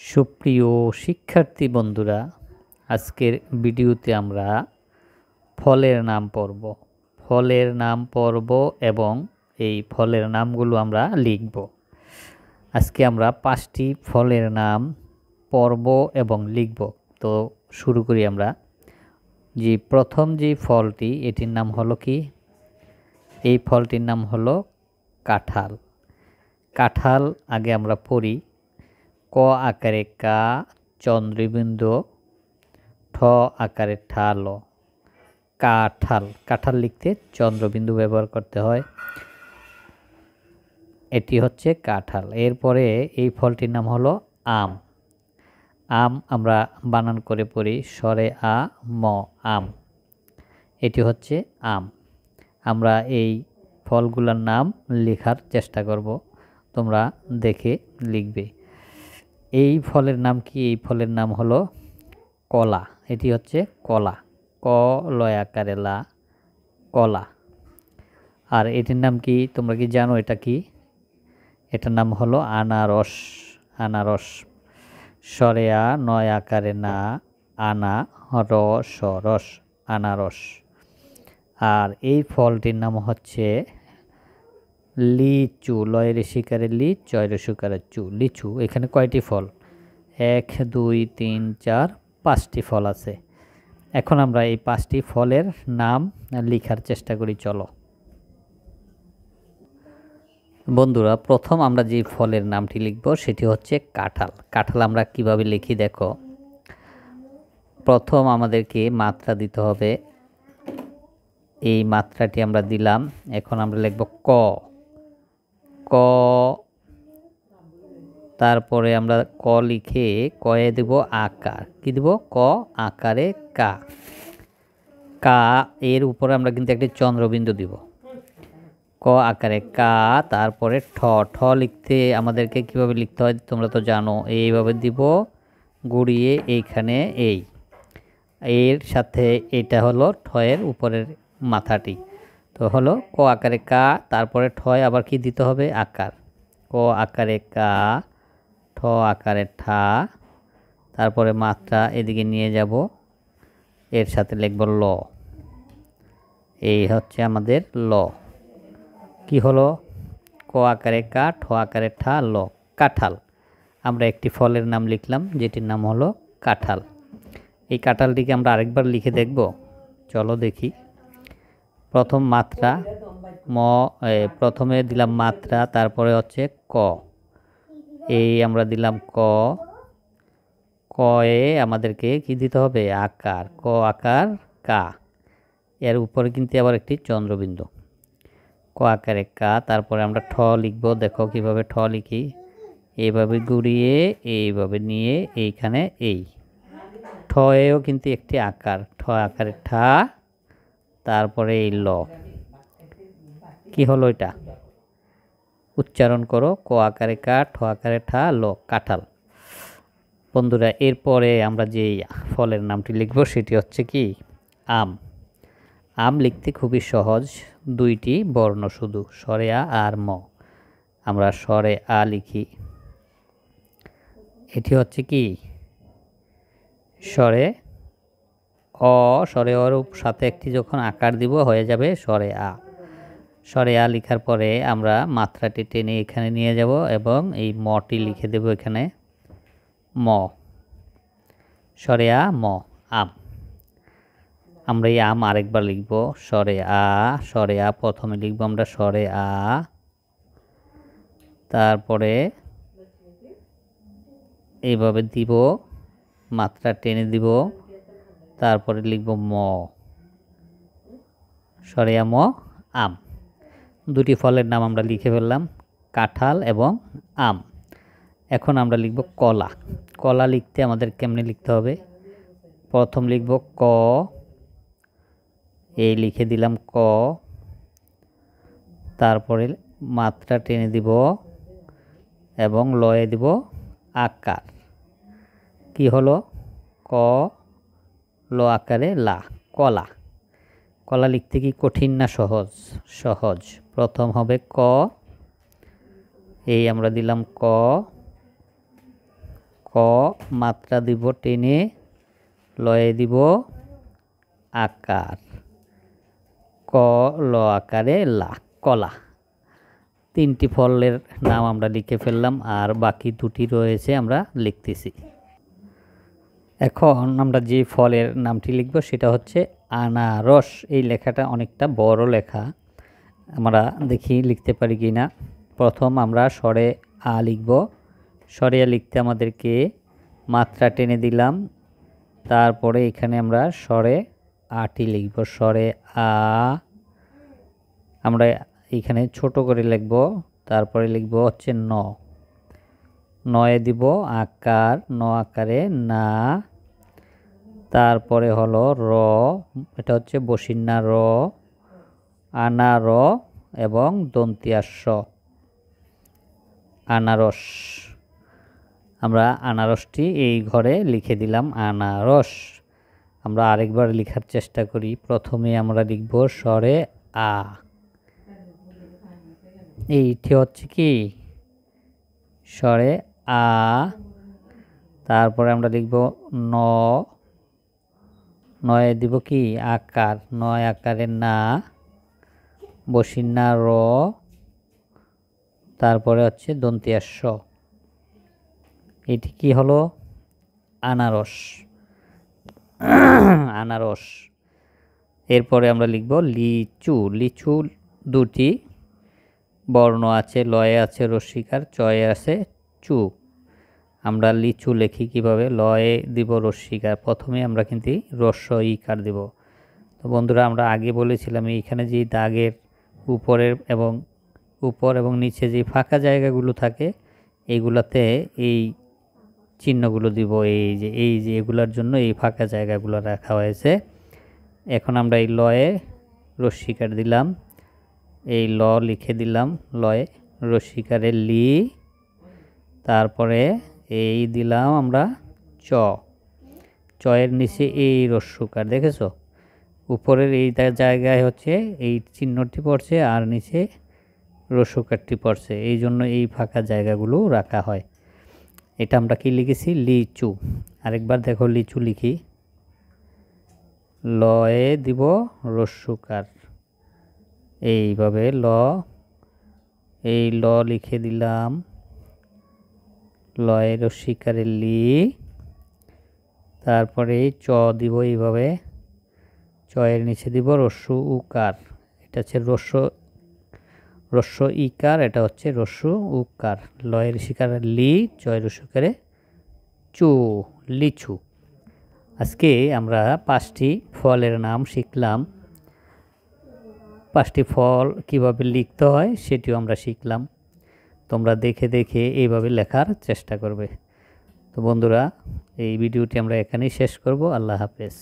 সুপ্রিয় শিক্ষার্থী বন্ধুরা, আজকের ভিডিওতে আমরা ফলের নাম পড়ব এবং এই ফলের নামগুলো আমরা লিখব। আজকে আমরা 5টি ফলের নাম পড়ব এবং লিখব। তো শুরু করি আমরা। প্রথম যে ফলটি, এটির নাম হলো কি? এই ফলটির নাম হলো কাঁঠাল। কাঁঠাল আগে আমরা পড়ি। ক আকারে কা, চন্দ্রবিন্দু, ঠ আকারে ঠাল, কাঁঠাল। কাঁঠাল লিখতে চন্দ্রবিন্দু ব্যবহার করতে হয়। এটি হচ্ছে কাঁঠাল। এরপরে এই ফলটির নাম হলো আম। আম আমরা বানান করে পড়ি স্বরে আ ম, আম। এটি হচ্ছে আম। আমরা এই ফলগুলোর নাম লেখার চেষ্টা করব, তোমরা দেখে লিখবে। এই ফলের নাম কি? এই ফলের নাম হলো কলা। এটি হচ্ছে কলা। ক লয় আকারে লা, কলা। আর এটির নাম কি? তোমরা কি জানো এটা কি? এটার নাম হলো আনারস। আনারস। স্বরে আ নয় আকারে না, আনা রস, রস, আনারস। আর এই ফলটির নাম হচ্ছে লিচু। লয়ের শিকারে লি, চয়ের শিকারে চু, লিচু। এখানে কয়টি ফল? 1 2 3 4 5টি ফল আছে। এখন আমরা এই 5টি ফলের নাম লেখার চেষ্টা করি, চলো বন্ধুরা। প্রথম আমরা যে ফলের নামটি লিখব সেটি হচ্ছে কাঁঠাল। কাঁঠাল আমরা কিভাবে লিখি দেখো। প্রথম আমাদেরকে মাত্রা দিতে হবে। এই মাত্রাটি আমরা দিলাম। এখন আমরা লিখব ক। ক, তারপরে আমরা ক লিখে কয়ে দেব আকার। কি দেব? ক আকারে কা। কা এর উপরে আমরা কিন্তু একটি চন্দ্রবিন্দু দিব। ক আকারে কা, তারপরে ঠ। ঠ লিখতে আমাদেরকে কিভাবে লিখতে হয় তোমরা তো জানো। এইভাবে দিব, গুড়িয়ে এইখানে এই, এর সাথে এটা হলো ঠয়ের উপরের মাথাটি। তো হলো ক আকারে কা, তারপরে ঠয় আবার কি দিতে হবে? আকার। ক আকারে কা, ঠ আকারে ঠা, তারপরে মাত্রা এদিকে নিয়ে যাব, এর সাথে লিখব ল। এই হচ্ছে আমাদের ল। কি হলো? ক আকারে কা, ঠ আকারে ঠা, ল, কাঁঠাল। আমরা একটি ফলের নাম লিখলাম যেটির নাম হলো কাঁঠাল। এই কাঁঠালটিকে আমরা আরেকবার লিখে দেখব, চলো দেখি। প্রথম মাত্রা প্রথমে দিলাম মাত্রা, তারপরে হচ্ছে ক। এই আমরা দিলাম ক। কয়ে আমাদেরকে কি দিতে হবে? আকার। ক আকার কা, এর উপরে কিন্তু আবার একটি চন্দ্রবিন্দু। ক আকারে কা, তারপরে আমরা ঠ লিখব। দেখো কিভাবে ঠ লিখি। এইভাবে ঘুরিয়ে এইভাবে নিয়ে এইখানে এই ঠয়েও কিন্তু একটি আকার। ঠ আকারে ঠা, তারপরে এই ল। কি হলো এটা? উচ্চারণ করো। ক আকারে কা, ঠ আকারে ঠা, ল, কাঁঠাল। বন্ধুরা, এরপরে আমরা যে ফলের নামটি লিখব সেটি হচ্ছে কি? আম। আম লিখতে খুবই সহজ, 2টি বর্ণ শুধু, স্বরে আ আর ম। আমরা স্বরে আ লিখি। এটি হচ্ছে কি? স্বরে অ। স্বরে অর সাথে একটি যখন আকার দিব হয়ে যাবে স্বরে আ। স্বরে আ লিখার পরে আমরা মাত্রাটি টেনে এখানে নিয়ে যাব এবং এই মটি লিখে দেব এখানে, ম। স্বরে আ ম, আম। আমরা এই আম আরেকবার লিখব স্বরে আ। স্বরে আ প্রথমে লিখব আমরা স্বরে আ, তারপরে এইভাবে দিব, মাত্রা টেনে দিব, তারপরে লিখব ম। স্বরে আ ম, আম। 2টি ফলের নাম আমরা লিখে ফেললাম, কাঁঠাল এবং আম। এখন আমরা লিখব কলা। কলা লিখতে আমাদের কেমনে লিখতে হবে? প্রথম লিখব ক, এই লিখে দিলাম ক, তারপরে মাত্রা টেনে দিব এবং লয়ে দিব আকার। কি হলো? ক ল আকারে লা, কলা। কলা লিখতে কি কঠিন না সহজ? সহজ। প্রথম হবে ক, এই আমরা দিলাম ক, ক ক মাত্রা দিব টেনে, লয়ে দিব আকার, ক ল আকারে লা, কলা। 3টি ফলের নাম আমরা লিখে ফেললাম, আর বাকি 2টি রয়েছে আমরা লিখতেছি। এখন আমরা যে ফলের নামটি লিখব সেটা হচ্ছে আনারস। এই লেখাটা অনেকটা বড় লেখা, আমরা দেখি লিখতে পারি কি না। প্রথম আমরা স্বরে আ লিখব। স্বরে আ লিখতে আমাদেরকে মাত্রা টেনে দিলাম, তারপরে এখানে আমরা স্বরে আটি লিখব। স্বরে আ আমরা এখানে ছোট করে লিখব, তারপরে লিখব হচ্ছে ন, নয়ে দিব আকার, ন আকারে না, তারপরে হলো র, এটা হচ্ছে বসিন্যা র, আনা র এবং দন্তিয়া স, আনারস। আমরা আনারসটি এই ঘরে লিখে দিলাম আনারস। আমরা আরেকবার লেখার চেষ্টা করি। প্রথমে আমরা লিখব স্বরে আ, এইটি হচ্ছে কি স্বরে আ, তারপরে আমরা লিখব ন, নয়ে দিব কি আকার, নয় আকারে না, বসিন্যা র, তারপরে হচ্ছে দন্তিয়া স। এটি কি হলো আনারস, আনারস। এরপরে আমরা লিখব লিচু। লিচু 2টি বর্ণ আছে, লয়ে আছে রস্যিকার, চয়ে আছে চু। আমরা লিচু লিখি কিভাবে, লয়ে দিব রস্যিকার, প্রথমে আমরা কিন্তু রস্য ইকার দিব। তো বন্ধুরা আমরা আগে বলেছিলাম এইখানে যে দাগের উপর এবং নিচে যে ফাঁকা জায়গাগুলো থাকে এইগুলাতে এই চিহ্নগুলো দিব। এই যে এগুলার জন্য এই ফাঁকা জায়গাগুলো রাখা হয়েছে। এখন আমরা এই লয়ে রস্যিকার দিলাম, এই ল লিখে দিলাম, লয়ে রস্যিকারে লি, তারপরে এই দিলাম আমরা চ, চয়ের নিচে এই রস্যকার, দেখেছো উপরের এই জায়গায় হচ্ছে এই চিহ্নটি পড়ছে আর নিচে রস্যকারটি পড়ছে, এই জন্য এই ফাঁকা জায়গাগুলো রাখা হয়। এটা আমরা কি লিখেছি লিচু। আরেকবার দেখো লিচু লিখি, লয়ে দিব রস্যকার, এইভাবে ল, এই ল লিখে দিলাম, লয়ে রস্যিকারে লি, তারপরে চ দিব এইভাবে, চয়ের নিচে দিব রস্য উকার, এটা হচ্ছে রস্য ইকার, এটা হচ্ছে রস্য উকার, লয়ের শিকারে লি, চয়ের রস্যকারে চু, লিচু। আজকে আমরা 5টি ফলের নাম শিখলাম। 5টি ফল কিভাবে লিখতে হয় সেটিও আমরা শিখলাম। তোমরা দেখে দেখে এইভাবে লেখার চেষ্টা করবে। তো বন্ধুরা এই ভিডিওটি আমরা এখানেই শেষ করব। আল্লাহ হাফেজ।